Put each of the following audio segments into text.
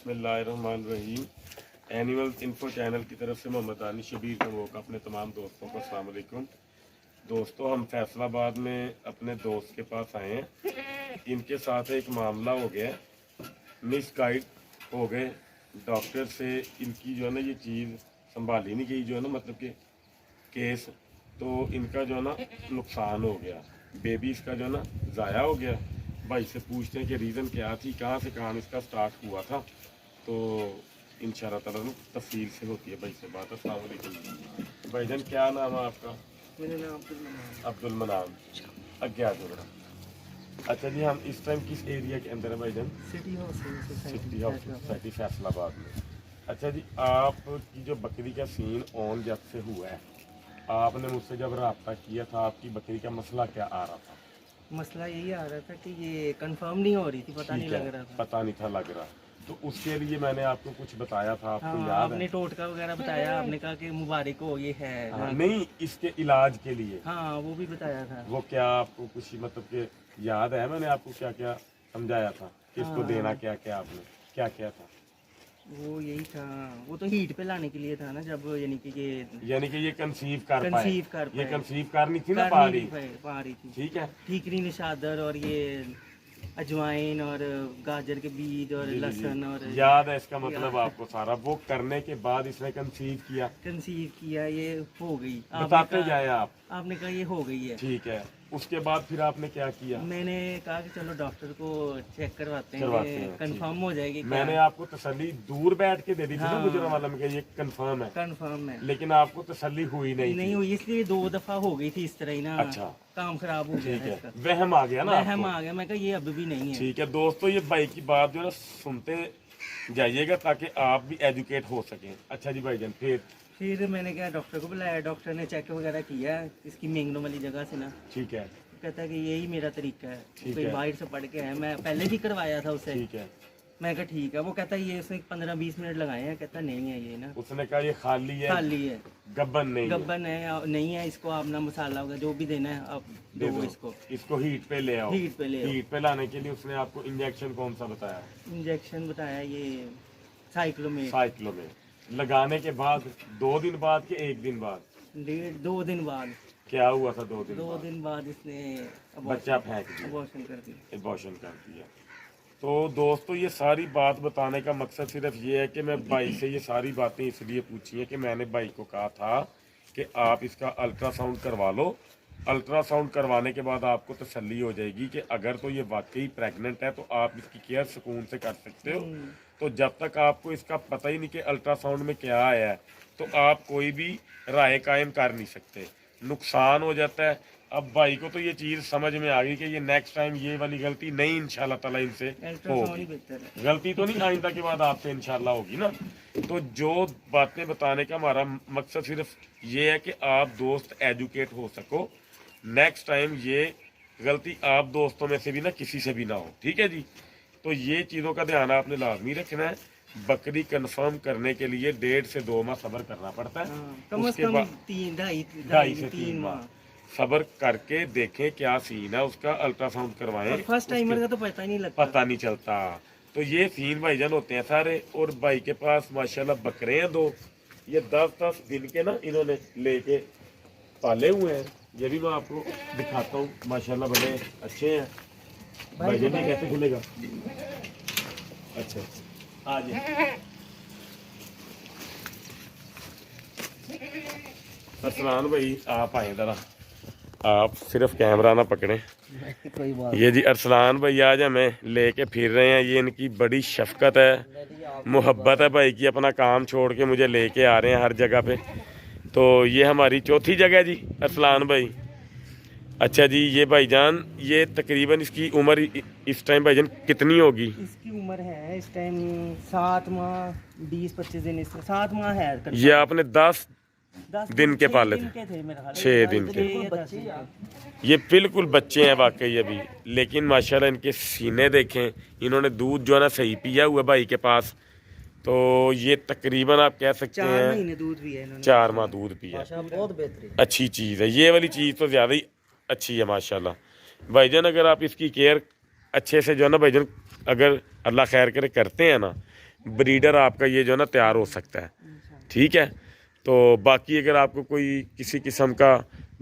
बिस्मिल्लाहिर्रहमानिर्रहीम। Animals info channel की तरफ से मोहम्मद दानिश शबीर का अपने तमाम दोस्तों को अस्सलाम वालेकुम। दोस्तों, हम फैसलाबाद में अपने दोस्त के पास आए हैं। इनके साथ एक मामला हो गया, मिस गाइड हो गए डॉक्टर से। इनकी जो है ना ये चीज़ संभाली नहीं गई, जो है ना मतलब कि केस, तो इनका जो है ना नुकसान हो गया, बेबी इसका जो है ना ज़ाया हो गया। भाई से पूछते हैं कि रीज़न क्या थी, कहाँ से काम इसका स्टार्ट हुआ था। तो इंशाअल्लाह ताला ना तफसील से होती है भाई से बात। अस्सलाम वालेकुम भाईजान, क्या नाम है आपका? मेरा नाम अब्दुल मनान। अज्ञा जोड़ा। अच्छा जी, हम इस टाइम किस एरिया के अंदर है भाईजान? City house city house society Faisalabad में। अच्छा जी, आपकी जो बकरी का सीन ऑन जब से हुआ है, आपने मुझसे जब रब्ता किया था, आपकी बकरी का मसला क्या आ रहा था? मसला यही आ रहा था कि ये कंफर्म नहीं हो रही थी, पता नहीं ठीक है, लग रहा था। पता नहीं था लग रहा। तो उसके लिए मैंने आपको कुछ बताया था, आपको हाँ, याद आपने है? टोटका वगैरह बताया, आपने कहा कि मुबारक हो ये है। हाँ, नहीं, इसके इलाज के लिए। हाँ, वो भी बताया था। वो क्या आपको कुछ मतलब कि याद है मैंने आपको क्या क्या समझाया था, किसको हाँ, देना क्या क्या, आपने क्या क्या था? वो यही था, वो तो हीट पे लाने के लिए था ना, जब यानी कि ये कंसीव कर पाए। कंसीव कर ये पाए। कंसीव कर नहीं थी ना कर पा नहीं रही। पा रही थी। ठीक है, ठीकरी निशादर और ये अजवाइन और गाजर के बीज और जी, जी, लहसुन जी। और याद है इसका मतलब आपको सारा। वो करने के बाद इसने कंसीव किया। कंसीव किया, ये हो गई। बताते जाए आप। आपने कहा ये हो गई है। ठीक है, उसके बाद फिर आपने क्या किया? मैंने कहा कि चलो डॉक्टर को चेक करवाते करवाते हैं, हैं, कंफर्म हो जाएगी क्या। मैंने आपको तसल्ली दूर बैठ के दे दी थी ना, मुझे हाँ, मालूम कि ये कंफर्म है, कंफर्म है। लेकिन आपको तसल्ली हुई नहीं नहीं थी। हुई, इसलिए 2 दफा हो गई थी इस तरह ही ना। अच्छा, काम खराब हो गया ठीक था है, इसका। वहम आ गया ना वहम आपको। आ गया, मैं कहा ये अभी भी नहीं है। ठीक है दोस्तों, ये भाई की बात जो है ना सुनते जाइएगा ताकि आप भी एजुकेट हो सकें। अच्छा जी भाईजान, फिर मैंने क्या, डॉक्टर को बुलाया, डॉक्टर ने चेक वगैरह किया इसकी मेंगनों वाली जगह से ना। ठीक है, कहता है कि यही मेरा तरीका है, ठीक कोई है। बाहर से पढ़ के है, मैं पहले भी करवाया था उससे। ठीक है, मैं कहा ठीक है। वो कहता है ये उसने 15-20 मिनट लगाए हैं, कहता नहीं है ये ना, उसने कहा ये खाली है, खाली है, गब्बन नहीं है। गब्बन है नहीं है, इसको आप ना मसाला होगा जो भी देना है आप दे दो दो इसको। इसको हीट पे ले आओ। हीट पे ले आओ। हीट पे लाने के लिए उसने आपको इंजेक्शन कौन सा बताया? इंजेक्शन बताया ये साइक्लोमेट। साइक्लो में लगाने के बाद 2 दिन बाद कि 1 दिन बाद? 2 दिन बाद। क्या हुआ था 2 दिन 2 बाद? दिन बाद इसने बच्चा फेंक दिया, अबॉर्शन कर दिया। एबॉर्शन कर दिया। तो दोस्तों, ये सारी बात बताने का मकसद सिर्फ ये है कि मैं भाई से ये सारी बातें इसलिए पूछी है कि मैंने भाई को कहा था कि आप इसका अल्ट्रासाउंड करवा लो। अल्ट्रासाउंड करवाने के बाद आपको तसल्ली हो जाएगी कि अगर तो ये वाकई प्रेग्नेंट है तो आप इसकी केयर सुकून से कर सकते हो। तो जब तक आपको इसका पता ही नहीं कि अल्ट्रासाउंड में क्या आया है, तो आप कोई भी राय कायम कर नहीं सकते, नुकसान हो जाता है। अब भाई को तो ये चीज़ समझ में आ गई कि ये नेक्स्ट टाइम ये वाली गलती नहीं इंशाल्लाह ताला इनसे अल्ट्रासाउंड ही होगी। बेहतर है। गलती तो नहीं आइंदा के बाद आपसे इंशाल्लाह होगी ना। तो जो बातें बताने का हमारा मकसद सिर्फ ये है कि आप दोस्त एजुकेट हो सको, नेक्स्ट टाइम ये गलती आप दोस्तों में से भी ना किसी से भी ना हो। ठीक है जी, तो ये चीज़ों का ध्यान आपने लाजमी रखना है। बकरी कंफर्म करने के लिए 1.5 से 2 माह सब्र करना पड़ता है। कम उसके से कम बाद 2.5 से से 3 3 माह माह। सब्र करके देखें क्या सीन है उसका, अल्ट्रासाउंड करवाएं। फर्स्ट टाइमर का तो पता ही नहीं लगता। पता नहीं चलता। तो ये सीन भाईजान होते हैं सारे। और भाई के पास माशाल्लाह बकरे हैं 2, ये 10-10 दिन के ना इन्होंने लेके पाले हुए हैं। ये भी मैं आपको दिखाता हूँ, माशाल्लाह बड़े अच्छे हैं। भाईजान ये कैसे खुलेगा? अच्छा, आ जाए। अरसलान भाई आप आए जरा, आप सिर्फ कैमरा ना पकड़ें। कोई बात ये जी अरसलान भाई आज हमें लेके फिर रहे हैं। ये इनकी बड़ी शफकत है, मोहब्बत है भाई की, अपना काम छोड़ के मुझे लेके आ रहे हैं हर जगह पे। तो ये हमारी चौथी जगह जी अरसलान भाई। अच्छा जी, ये भाईजान ये तकरीबन इसकी उम्र इस टाइम भाईजान कितनी होगी? इसकी उम्र है इस टाइम 7 माह 20-25 दिन, इसमें 7 माह है। ये आपने 10 दिन के पाले थे? 6 दिन के। ये बिल्कुल बच्चे हैं वाकई अभी, लेकिन माशाल्लाह इनके सीने देखें। इन्होंने दूध जो है ना सही पिया हुआ भाई के पास। तो ये तकरीबन आप कह सकते 4 हैं महीने दूध भी है इन्होंने। 4 माह दूध पिया। बहुत बेहतरीन अच्छी चीज़ है, ये वाली चीज़ तो ज़्यादा ही अच्छी है माशाल्लाह। भाईजान अगर आप इसकी केयर अच्छे से जो है ना भाईजान, अगर अल्लाह खैर करे करते हैं ना, ब्रीडर आपका ये जो है ना तैयार हो सकता है, ठीक है। तो बाकी अगर आपको कोई किसी किस्म का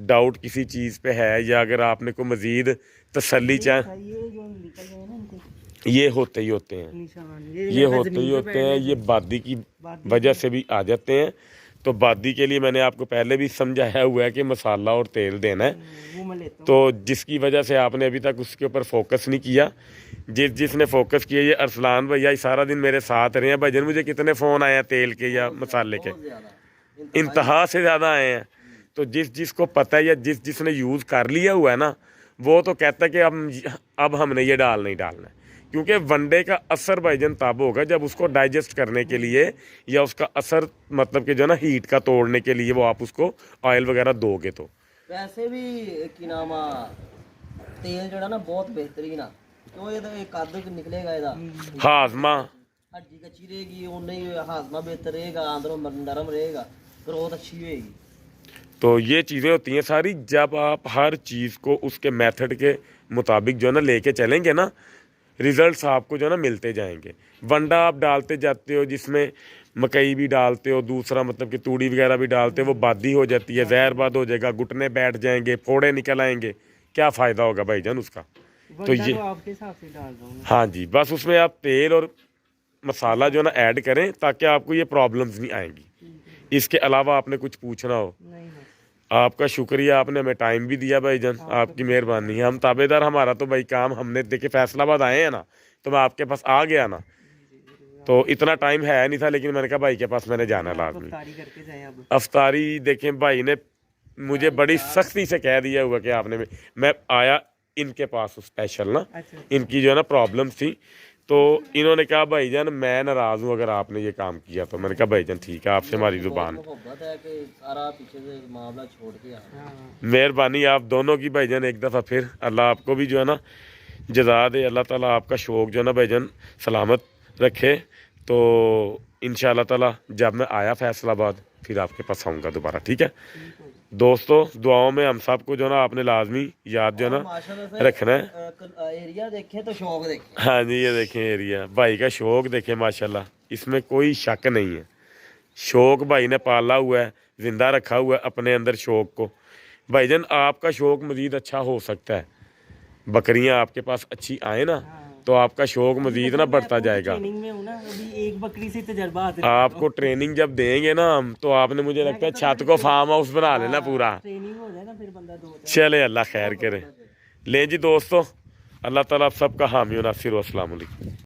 डाउट किसी चीज़ पे है या अगर आपने को मज़ीद तसल्ली चाहे, ये जो निकल गए ना इनके ये होते ही होते हैं, निशान, ये होते ही होते हैं, ये बादी की वजह से भी आ जाते हैं। तो बादी के लिए मैंने आपको पहले भी समझाया हुआ है कि मसाला और तेल देना है, वो मैं लेता हूँ। तो जिसकी वजह से आपने अभी तक उसके ऊपर फोकस नहीं किया। जिसने फोकस किया, ये अरसलान भैया ही सारा दिन मेरे साथ रहे हैं। भाईजान मुझे कितने फ़ोन आए हैं तेल के या मसाले के, इंतहा से ज़्यादा आए हैं। तो जिसको पता है या जिसने यूज़ कर लिया हुआ है ना, वो तो कहता है कि अब हमने ये नहीं डालना है, क्योंकि वनडे का असर भाईजान तब होगा जब उसको डाइजेस्ट करने के लिए या उसका असर मतलब कि जो ना हीट का तोड़ने के लिए वो आप उसको ऑयल वगैरह दोगे। तो वैसे भी की नाम आ तेल ਜਿਹੜਾ ਨਾ ਬਹੁਤ ਬਿਹਤਰੀਨ ਆ, ਕਿਉਂ ਇਹਦਾ ਇੱਕ ਅੱਧ ਨਿਕਲੇਗਾ ਇਹਦਾ हाजमा, ਹੱਡੀ ਕੱਚੀ ਰਹੇਗੀ, ਉਨਾ ਹੀ ਹਾਜ਼ਮਾ ਬਿਹਤਰ ਰਹੇਗਾ, ਅੰਦਰੋਂ ਨਰਮ ਰਹੇਗਾ, ग्रोथ अच्छी होएगी। तो ये चीज़ें होती हैं सारी, जब आप हर चीज़ को उसके मेथड के मुताबिक जो है ना लेके चलेंगे ना, रिजल्ट्स आपको जो है ना मिलते जाएंगे। वंडा आप डालते जाते हो जिसमें मकई भी डालते हो, दूसरा मतलब कि तूड़ी वगैरह भी डालते हो, वो बादी हो जाती है, जहरबाद हो जाएगा, घुटने बैठ जाएंगे, फोड़े निकल आएंगे, क्या फ़ायदा होगा भाईजान उसका। तो ये आपके हिसाब से डाल रहा हूँ मैं। हाँ जी, बस उसमें आप तेल और मसाला जो है ना ऐड करें ताकि आपको ये प्रॉब्लम्स नहीं आएंगी। इसके अलावा आपने कुछ पूछना हो? नहीं नहीं। आपका शुक्रिया, आपने हमें टाइम भी दिया भाईजान, आपकी मेहरबानी है। हम ताबेदार, हमारा तो भाई काम, हमने देखे फैसलाबाद आए हैं ना, तो मैं आपके पास आ गया ना, तो इतना टाइम है नहीं था, लेकिन मैंने कहा भाई के पास मैंने जाना लाजमी। अफ्तारी करके जाएं अब। अफ्तारी देखें, भाई ने मुझे बड़ी सख्ती से कह दिया हुआ कि आपने, मैं आया इनके पास स्पेशल ना, अच्छा। इनकी जो है ना प्रॉब्लम थी, तो इन्होंने कहा भाईजान मैं नाराज़ हूँ अगर आपने ये काम किया। तो मैंने कहा भाईजान ठीक है, आपसे हमारी ज़ुबान, मोहब्बत है कि सारा पीछे से मामला छोड़ के आया। मेहरबानी आप दोनों की भाईजान। एक दफ़ा फिर अल्लाह आपको भी जो है ना जज़ा दे, अल्लाह ताला आपका शौक़ जो है ना भाईजान सलामत रखे। तो इंशाअल्लाह ताला जब मैं आया फैसलाबाद फिर आपके पास आऊँगा दोबारा, ठीक है दोस्तों। दुआओं में हम सबको जो ना आपने लाजमी याद जो है ना माशाल्लाह से रखना है। एरिया देखे तो शौक देखे। हाँ जी, ये देखें एरिया, भाई का शौक़ देखें माशाल्लाह, इसमें कोई शक नहीं है। शौक़ भाई ने पाला हुआ है, ज़िंदा रखा हुआ है अपने अंदर शौक़ को। भाईजान आपका शौक़ मज़ीद अच्छा हो सकता है, बकरियां आपके पास अच्छी आए ना, तो आपका शौक़ मज़ीद ना बढ़ता जाएगा। ट्रेनिंग में हूँ ना, अभी एक बकरी से तजर्बा हासिल आपको ट्रेनिंग जब देंगे ना हम, तो आपने मुझे लगता है छत को फार्म हाउस बना लेना पूरा। ट्रेनिंग हो जाए ना फिर बंदा दो चले, अल्लाह खैर करे। ले जी दोस्तों, अल्लाह ताला आप सबका हामी और नासिर। अस्सलाम वालेकुम।